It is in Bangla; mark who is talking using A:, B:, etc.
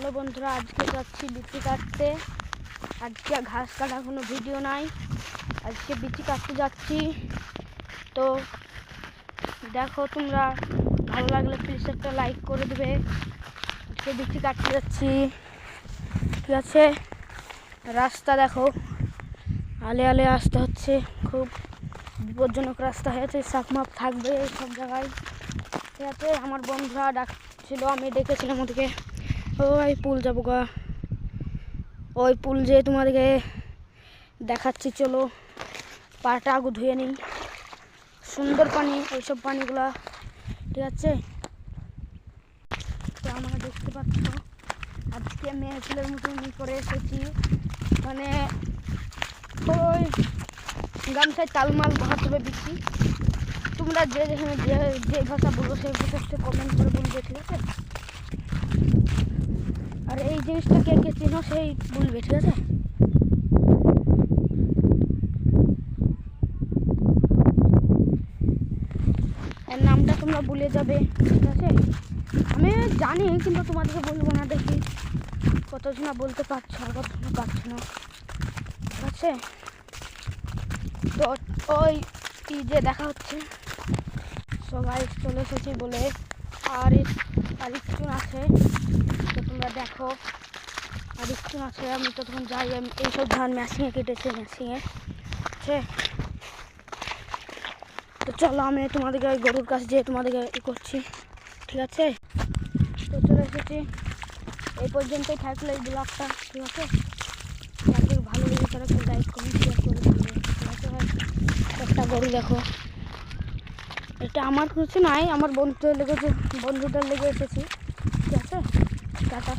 A: চলো বন্ধুরা, আজকে যাচ্ছি বিচি কাটতে। আজকে ঘাস কাটার কোনো ভিডিও নাই, আজকে বিচি কাটতে যাচ্ছি। তো দেখো, তোমরা ভালো লাগলে প্লিজ একটা লাইক করে দেবে। আজকে বিচি কাটতে যাচ্ছি, ঠিক আছে। রাস্তা দেখো, আলে আলে আসতে হচ্ছে, খুব বিপজ্জনক রাস্তা হয়েছে, সাপমাপ থাকবে সব জায়গায়, ঠিক আছে। আমার বন্ধুরা ডাকছিল, আমি ডেকেছিলাম ওদেরকে। ওই পুল যাবো গা, ওই পুল যে তোমাদেরকে দেখাচ্ছি, চলো পাটা আগু ধুয়ে নিই। সুন্দর পানি, ওইসব পানিগুলা, ঠিক আছে। তো আমরা দেখতে পাচ্ছ, আজকে মেয়ে ছেলের মতন করে এসেছি, মানে ওই গামছায় তালমাল বসাতে হবে বিচি। তোমরা যে যেখানে যে ভাষা বলবো সেই ভাষা একটু কমেন্ট করে বলবে, ঠিক আছে। আর এই জিনিসটা কে কে চিনো সেই বলবে, ঠিক আছে। এর নামটা তোমরা ভুলে যাবে, ঠিক আছে। আমি জানি কিন্তু তোমাদেরকে বলবো না, দেখি কতজনা বলতে পারছো আর কতজনা পারছো না, ঠিক আছে। তো ওই যে দেখা হচ্ছে, সবাই চলে এসেছি বলে, আর একটু আছে, তো তোমরা দেখো আর একটু আছে। আমি তো তখন যাই, আমি এইসব ধান মেশিনে কেটেছে, মেশিনে, ঠিক আছে। তো চলো, আমি তোমাদেরকে ওই গরুর কাছে যেয়ে তোমাদেরকে করছি, ঠিক আছে। তো চলে এসেছি, এই পর্যন্তই থাকলো এই ব্লগটা, ঠিক আছে। যাদের ভালো লেগে তারা একটু লাইক কমেন্ট শেয়ার করে দেবে, ঠিক আছে ভাই। একটা গরু দেখো, এটা আমার কিছু নাই, আমার বন্ধুদের লেগে এসেছি, ঠিক আছে। টাটা।